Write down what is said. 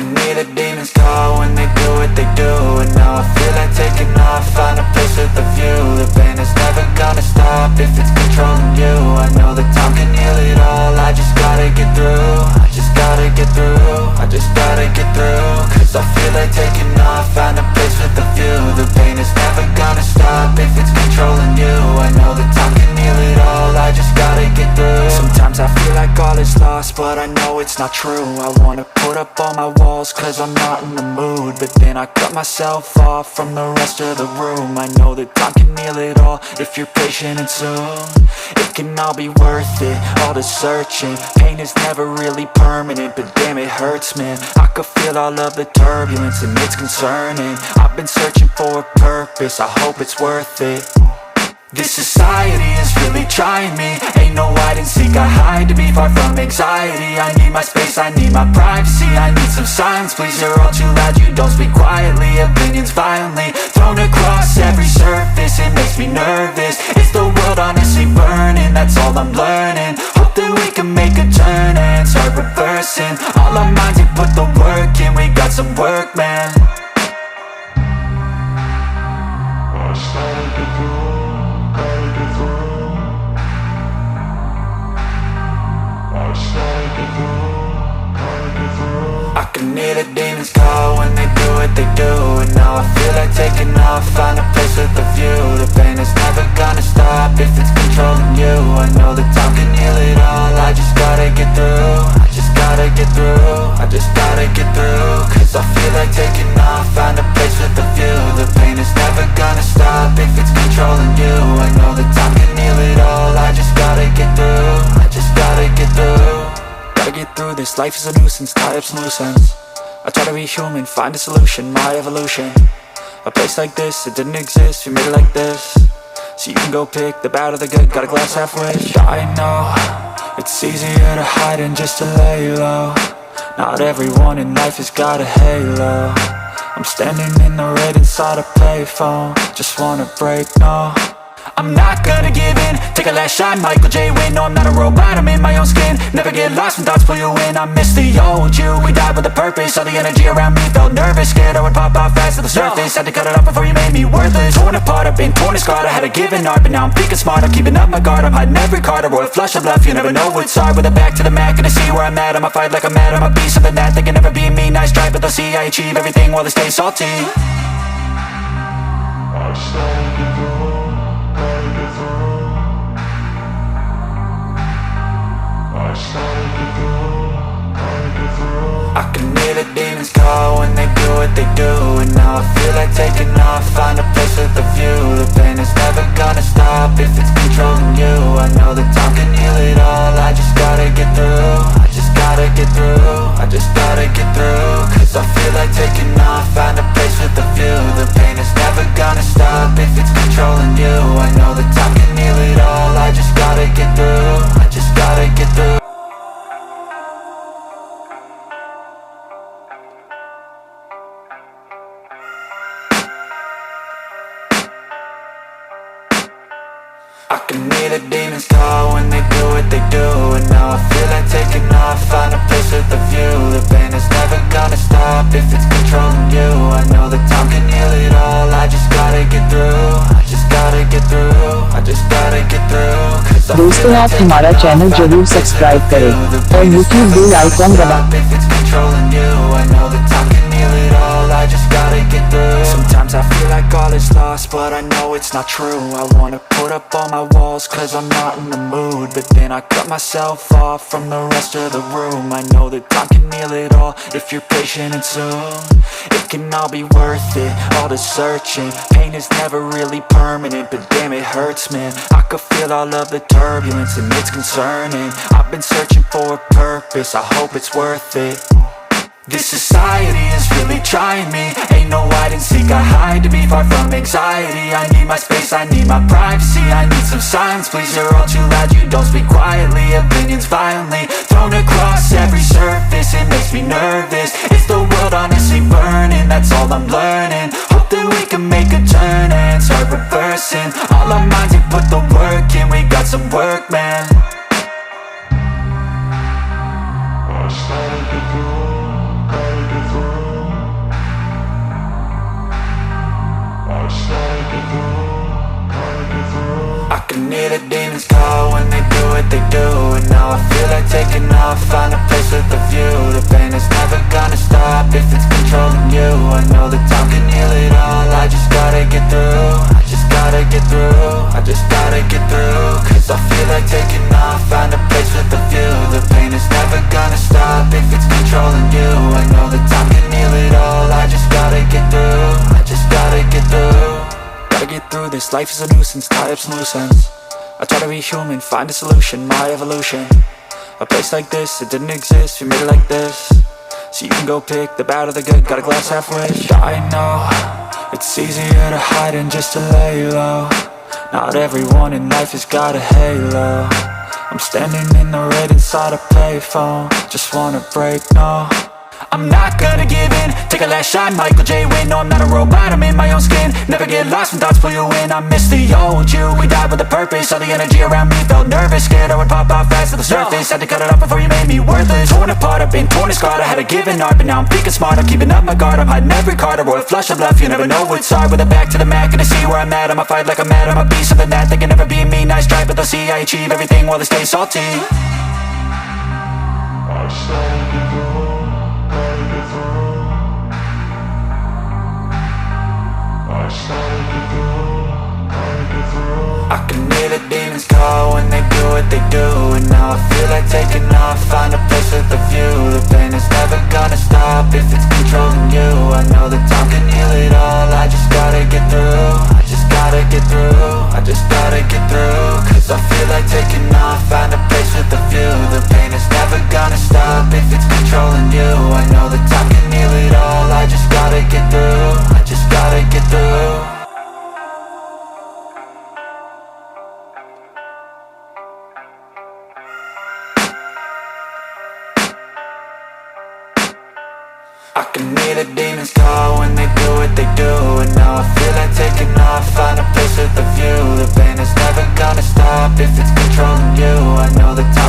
can hear the demons call when they do what they do. And now I feel like taking off, find a place with a view. The pain is never gonna stop if it's controlling you. I know that time can heal it all, I just gotta get through. I just gotta get through, I just gotta get through. Cause I feel like taking off, find a place with a view. The pain is never gonna stop if it's controlling you. I know that time can heal it all, I just gotta get through. Sometimes I feel like all is lost, but I know it's not true. I wanna put up all my walls cause I'm not in the mood, but then I cut myself off from the rest of the room. I know that time can heal it all if you're patient and soon it can all be worth it, all the searching. Pain is never really permanent, but damn it hurts, man. I could feel all of the turbulence and it's concerning. I've been searching for a purpose, I hope it's worth it. This society is really trying me. Ain't no hide and seek, I hide to be far from anxiety. I need my space, I need my privacy. I need some silence, please, you're all too loud. You don't speak quietly, opinions violently thrown across every surface. It makes me nervous, it's the world honestly burning. That's all I'm learning, hope that we can make a turn and start reversing. All our minds and put the work in, we got some work, man. I started to grow. I can hear the demons call when they do what they do. And now I feel like taking off, find a place with a view. The pain is never gonna stop if it's controlling you. I know that time can heal it all, I just gotta get through. I just gotta get through, I just gotta get through. Cause I feel like taking off, find a place with a view. The pain is never gonna stop if it's controlling you. I know that time can heal it all, I just gotta get through. I just gotta get through. Gotta get through this, life is a nuisance, tie up some loose ends. I try to be human, find a solution, my evolution. A place like this, it didn't exist, we made it like this. So you can go pick the bad or the good, got a glass half wish. I know, it's easier to hide than just to lay low. Not everyone in life has got a halo. I'm standing in the red inside a payphone, just wanna break, no. I'm not gonna give in, take a last shot, Michael J. Win. No, I'm not a robot, I'm in my own skin. Never get lost when thoughts pull you in. I miss the old you, we died with a purpose. All the energy around me felt nervous, scared I would pop off fast to the surface. Had to cut it off before you made me worthless. Torn apart, I've been torn and scarred. I had a given art, but now I'm thinking smart. I'm keeping up my guard, I'm hiding every card. A royal flush of bluff, you never know what's hard. With a back to the mat, gonna see where I'm at. I'ma fight like I'm mad, I'm a beast of the net. They can never be me, nice try, but they'll see I achieve everything while they stay salty. I started to grow. I can hear the demons call when they do what they do. And now I feel like taking off, find a place with a view. The pain is never gonna stop if it's controlling you. I know that time can heal it all, I just gotta get through. I just gotta get through, I just gotta get through. Cause I feel like taking off, find a place with a view. The pain is never gonna stop if it's controlling you. I know that time can heal it all, I just gotta get through. I just gotta get through. I can hear the demons call when they do what they do. And now I feel like taking off, find a place with a view. The pain is never gonna stop if it's controlling you. I know that time can heal it all, I just gotta get through. I just gotta get through, I just gotta get through. दोस्तों आप हमारा channel जरूर subscribe करें और YouTube bell icon दबाएं। Sometimes I feel like all is lost, but I know it's not true. I wanna put up all my walls cause I'm not in the mood, but then I cut myself off from the rest of the room. I know that time can heal it all if you're patient and soon it can all be worth it, all the searching. Pain is never really permanent, but damn it hurts, man. I could feel all of the turbulence and it's concerning. I've been searching for a purpose, I hope it's worth it. This society is really trying me. Ain't no hide and seek, I hide to be far from anxiety. I need my space, I need my privacy. I need some silence, please, you're all too loud. You don't speak quietly, opinions violently thrown across every surface. It makes me nervous, it's the world honestly burning. That's all I'm learning, hope that we can make a turn and start reversing. All our minds and put the work in, we got some work, man. I started to grow, gotta get through. I can hear the demons call when they do what they do. And now I feel like taking off, find a place with a view. The pain is never gonna stop if it's controlling you. I know that time can heal it all, I just gotta get through. I just gotta get through, I just gotta get through. Cause I feel like taking off, find a place with a view. The pain is never gonna stop if it's controlling you. I know that time can heal it all, I just gotta get through. I just gotta get through. Gotta get through this, life is a nuisance, tie up some loose ends. I try to be human, find a solution, my evolution. A place like this, it didn't exist, we made it like this. So you can go pick the bad or the good, got a glass half wish. I know, it's easier to hide than just to lay low. Not everyone in life has got a halo. I'm standing in the red inside a payphone, just wanna break, no. I'm not gonna give in, take a last shot, Michael J. Win. No, I'm not a robot, I'm in my own skin. Never get lost when thoughts pull you in. I miss the old you, we died with a purpose. All the energy around me felt nervous, scared I would pop out fast to the surface. Had to cut it off before you made me worthless. Torn apart, I've been torn and scarred. I had a given art, but now I'm thinking smart. I'm keeping up my guard, I'm hiding every card. A royal flush of love, you never know what's hard. With a back to the mat, gonna see where I'm at. I'ma fight like I'm mad, I'ma be something that they can never be me. Nice try, but they'll see I achieve everything while they stay salty. I can hear the demons call when they do what they do. And now I feel like taking off, find a place with a view. The pain is never gonna stop if it's controlling you. I know that time can heal it all, I just gotta get through. I just gotta get through, I just gotta get through. Cause I feel like taking off, find a place with a view. The pain is never gonna stop if it's controlling you. I know that time can heal it all, I just gotta get through. I just gotta get through. I can hear the demons call when they do what they do. And now I feel like taking off, find a place with a view. The pain is never gonna stop if it's controlling you. I know the time